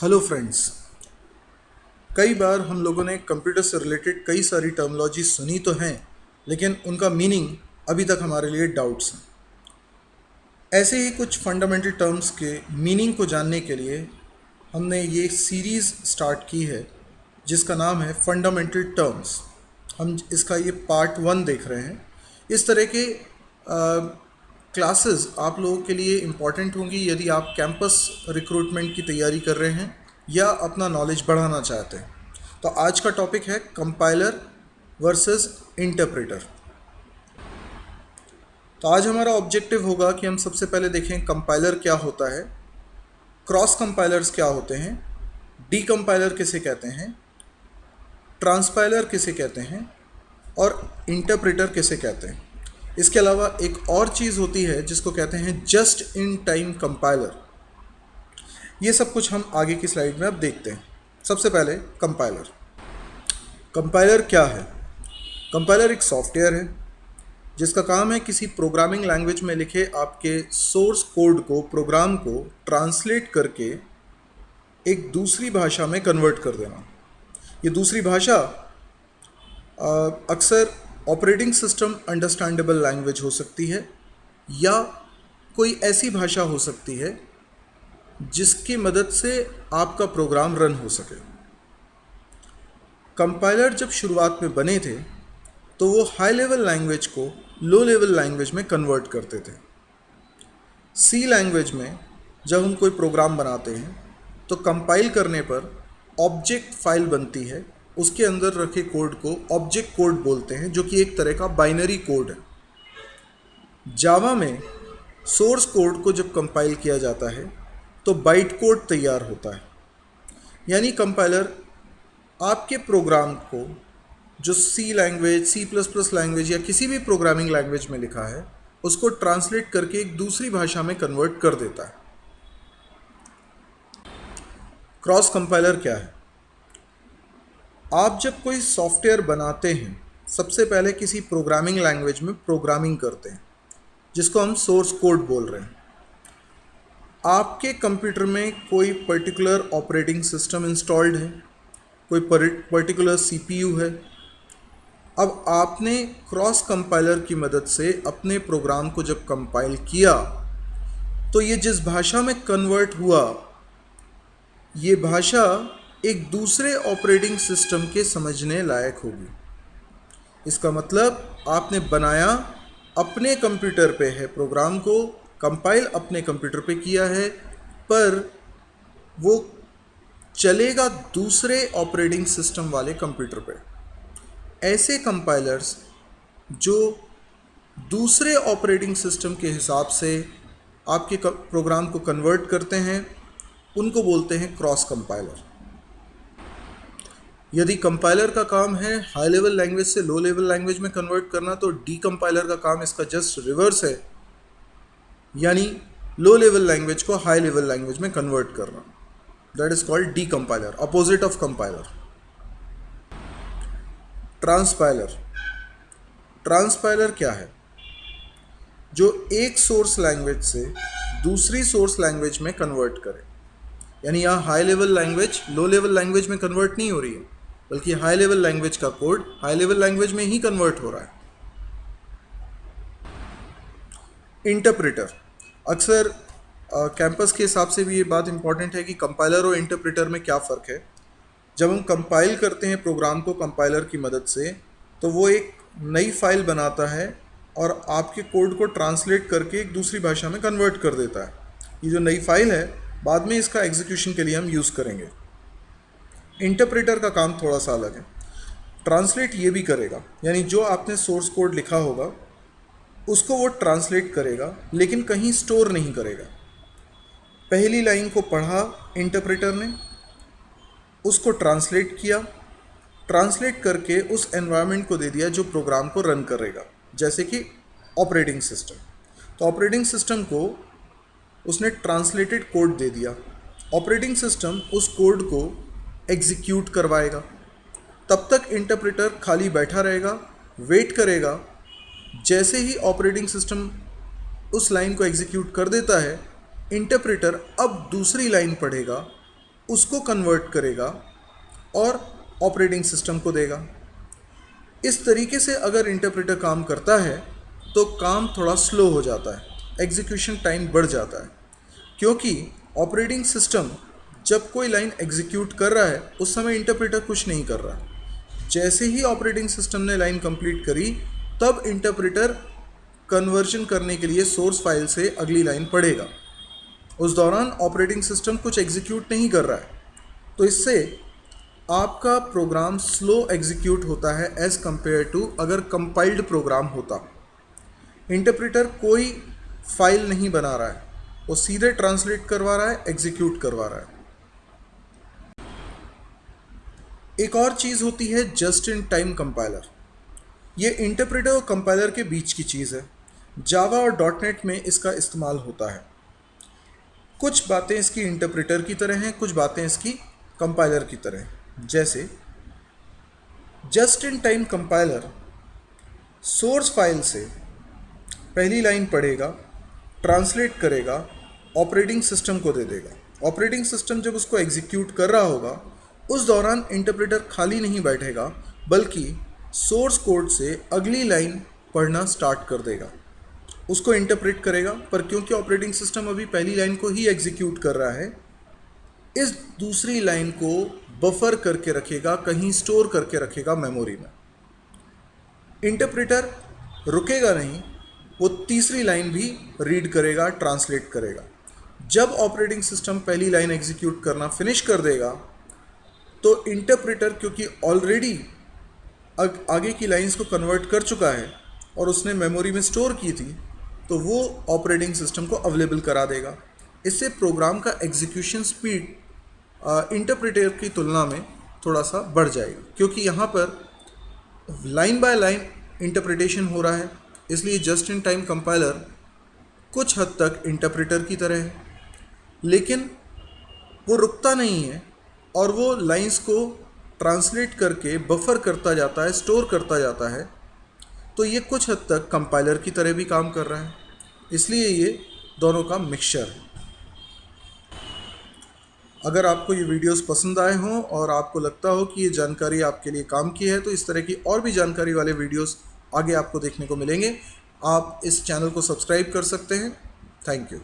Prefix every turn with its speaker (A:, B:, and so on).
A: Hello friends. कई बार हम लोगों ने कंप्यूटर से रिलेटेड कई सारी टर्मिनोलॉजी सुनी तो हैं, लेकिन उनका मीनिंग अभी तक हमारे लिए डाउट्स हैं। ऐसे ही कुछ फंडामेंटल टर्म्स के मीनिंग को जानने के लिए हमने ये सीरीज़ स्टार्ट की है जिसका नाम है फंडामेंटल टर्म्स। हम इसका ये पार्ट 1 देख रहे हैं। इस तरह के क्लासेस आप लोगों के लिए इम्पॉर्टेंट होंगी यदि आप कैंपस रिक्रूटमेंट की तैयारी कर रहे हैं या अपना नॉलेज बढ़ाना चाहते हैं। तो आज का टॉपिक है कंपाइलर वर्सेस इंटरप्रेटर। तो आज हमारा ऑब्जेक्टिव होगा कि हम सबसे पहले देखें कंपाइलर क्या होता है, क्रॉस कंपाइलर्स क्या होते हैं, डी कंपाइलर किसे कहते हैं, ट्रांसपाइलर किसे कहते हैं और इंटरप्रेटर किसे कहते हैं। इसके अलावा एक और चीज़ होती है जिसको कहते हैं जस्ट इन टाइम कंपाइलर। ये सब कुछ हम आगे की स्लाइड में अब देखते हैं। सबसे पहले कंपाइलर। कंपाइलर क्या है? कंपाइलर एक सॉफ्टवेयर है जिसका काम है किसी प्रोग्रामिंग लैंग्वेज में लिखे आपके सोर्स कोड को, प्रोग्राम को ट्रांसलेट करके एक दूसरी भाषा में कन्वर्ट कर देना। ये दूसरी भाषा अक्सर ऑपरेटिंग सिस्टम अंडरस्टैंडेबल लैंग्वेज हो सकती है या कोई ऐसी भाषा हो सकती है जिसकी मदद से आपका प्रोग्राम रन हो सके। कंपाइलर जब शुरुआत में बने थे तो वो हाई लेवल लैंग्वेज को लो लेवल लैंग्वेज में कन्वर्ट करते थे। सी लैंग्वेज में जब हम कोई प्रोग्राम बनाते हैं तो कंपाइल करने पर ऑब्जेक्ट फाइल बनती है, उसके अंदर रखे कोड को ऑब्जेक्ट कोड बोलते हैं, जो कि एक तरह का बाइनरी कोड है। जावा में सोर्स कोड को जब कंपाइल किया जाता है तो बाइट कोड तैयार होता है। यानी कंपाइलर आपके प्रोग्राम को जो C language, C plus plus language या किसी भी प्रोग्रामिंग लैंग्वेज में लिखा है उसको ट्रांसलेट करके एक दूसरी भाषा में कन्वर्ट कर देता है। क्रॉस कंपाइलर क्या है? आप जब कोई सॉफ्टवेयर बनाते हैं सबसे पहले किसी प्रोग्रामिंग लैंग्वेज में प्रोग्रामिंग करते हैं जिसको हम सोर्स कोड बोल रहे हैं। आपके कंप्यूटर में कोई पर्टिकुलर ऑपरेटिंग सिस्टम इंस्टॉल्ड है, कोई पर्टिकुलर सीपीयू है। अब आपने क्रॉस कंपाइलर की मदद से अपने प्रोग्राम को जब कंपाइल किया तो ये जिस भाषा में कन्वर्ट हुआ, ये भाषा एक दूसरे ऑपरेटिंग सिस्टम के समझने लायक होगी। इसका मतलब आपने बनाया अपने कंप्यूटर पे है, प्रोग्राम को कंपाइल अपने कंप्यूटर पे किया है, पर वो चलेगा दूसरे ऑपरेटिंग सिस्टम वाले कंप्यूटर पे। ऐसे कंपाइलर्स जो दूसरे ऑपरेटिंग सिस्टम के हिसाब से आपके प्रोग्राम को कन्वर्ट करते हैं उनको बोलते हैं क्रॉस कंपाइलर। यदि कंपाइलर का काम है हाई लेवल लैंग्वेज से लो लेवल लैंग्वेज में कन्वर्ट करना, तो डी कंपाइलर का काम इसका जस्ट रिवर्स है, यानी लो लेवल लैंग्वेज को हाई लेवल लैंग्वेज में कन्वर्ट करना। That is called decompiler, opposite of compiler. Transpiler. Transpiler क्या है? जो एक सोर्स लैंग्वेज से दूसरी सोर्स लैंग्वेज में कन्वर्ट करे। यानी यहाँ हाई लेवल लैंग्वेज लो लेवल लैंग्वेज में कन्वर्ट नहीं हो रही है, बल्कि हाई लेवल लैंग्वेज का कोड हाई लेवल लैंग्वेज में ही कन्वर्ट हो रहा है। इंटरप्रेटर। अक्सर कैंपस के हिसाब से भी ये बात इंपॉर्टेंट है कि कंपाइलर और इंटरप्रेटर में क्या फ़र्क है। जब हम कंपाइल करते हैं प्रोग्राम को कंपाइलर की मदद से तो वो एक नई फाइल बनाता है और आपके कोड को ट्रांसलेट करके एक दूसरी भाषा में कन्वर्ट कर देता है। ये जो नई फाइल है बाद में इसका एग्जीक्यूशन के लिए हम यूज़ करेंगे। इंटरप्रेटर का काम थोड़ा सा अलग है। ट्रांसलेट ये भी करेगा, यानी जो आपने सोर्स कोड लिखा होगा उसको वो ट्रांसलेट करेगा, लेकिन कहीं स्टोर नहीं करेगा। पहली लाइन को पढ़ा इंटरप्रेटर ने, उसको ट्रांसलेट किया, ट्रांसलेट करके उस एनवायरनमेंट को दे दिया जो प्रोग्राम को रन करेगा, जैसे कि ऑपरेटिंग सिस्टम। तो ऑपरेटिंग सिस्टम को उसने ट्रांसलेटेड कोड दे दिया। ऑपरेटिंग सिस्टम उस कोड को एग्जीक्यूट करवाएगा। तब तक इंटरप्रेटर खाली बैठा रहेगा, वेट करेगा। जैसे ही ऑपरेटिंग सिस्टम उस लाइन को एग्जीक्यूट कर देता है, इंटरप्रेटर अब दूसरी लाइन पढ़ेगा, उसको कन्वर्ट करेगा और ऑपरेटिंग सिस्टम को देगा। इस तरीके से अगर इंटरप्रेटर काम करता है तो काम थोड़ा स्लो हो जाता है, एग्जीक्यूशन टाइम बढ़ जाता है, क्योंकि ऑपरेटिंग सिस्टम जब कोई लाइन एग्जीक्यूट कर रहा है उस समय इंटरप्रेटर कुछ नहीं कर रहा। जैसे ही ऑपरेटिंग सिस्टम ने लाइन कंप्लीट करी तब इंटरप्रेटर कन्वर्जन करने के लिए सोर्स फाइल से अगली लाइन पढ़ेगा। उस दौरान ऑपरेटिंग सिस्टम कुछ एग्जीक्यूट नहीं कर रहा है, तो इससे आपका प्रोग्राम स्लो एग्जीक्यूट होता है एज़ कंपेयर टू अगर कंपाइल्ड प्रोग्राम होता। इंटरप्रेटर कोई फाइल नहीं बना रहा है, वो सीधे ट्रांसलेट करवा रहा है, एग्जीक्यूट करवा रहा है। एक और चीज़ होती है जस्ट इन टाइम कंपाइलर। ये इंटरप्रेटर और कंपाइलर के बीच की चीज़ है। जावा और डॉटनेट में इसका इस्तेमाल होता है। कुछ बातें इसकी इंटरप्रेटर की तरह हैं, कुछ बातें इसकी कंपाइलर की तरह हैं। जैसे just in time compiler source file से पहली लाइन पढ़ेगा, ट्रांसलेट करेगा, ऑपरेटिंग सिस्टम को दे देगा। ऑपरेटिंग सिस्टम जब उसको एग्जीक्यूट कर रहा होगा उस दौरान इंटरप्रेटर खाली नहीं बैठेगा, बल्कि सोर्स कोड से अगली लाइन पढ़ना स्टार्ट कर देगा, उसको इंटरप्रेट करेगा। पर क्योंकि ऑपरेटिंग सिस्टम अभी पहली लाइन को ही एग्जीक्यूट कर रहा है, इस दूसरी लाइन को बफर करके रखेगा, कहीं स्टोर करके रखेगा मेमोरी में। इंटरप्रेटर रुकेगा नहीं, वो तीसरी लाइन भी रीड करेगा, ट्रांसलेट करेगा। जब ऑपरेटिंग सिस्टम पहली लाइन एग्जीक्यूट करना फिनिश कर देगा तो इंटरप्रेटर, क्योंकि ऑलरेडी आगे की लाइंस को कन्वर्ट कर चुका है और उसने मेमोरी में स्टोर की थी, तो वो ऑपरेटिंग सिस्टम को अवेलेबल करा देगा। इससे प्रोग्राम का एग्जीक्यूशन स्पीड इंटरप्रेटर की तुलना में थोड़ा सा बढ़ जाएगा, क्योंकि यहाँ पर लाइन बाय लाइन इंटरप्रिटेशन हो रहा है। इसलिए जस्ट इन टाइम कंपाइलर कुछ हद तक इंटरप्रेटर की तरह है, लेकिन वो रुकता नहीं है और वो लाइंस को ट्रांसलेट करके बफर करता जाता है, स्टोर करता जाता है। तो ये कुछ हद तक कंपाइलर की तरह भी काम कर रहा है, इसलिए ये दोनों का मिक्सचर है। अगर आपको ये वीडियोस पसंद आए हों और आपको लगता हो कि ये जानकारी आपके लिए काम की है, तो इस तरह की और भी जानकारी वाले वीडियोस आगे आपको देखने को मिलेंगे। आप इस चैनल को सब्सक्राइब कर सकते हैं। Thank you.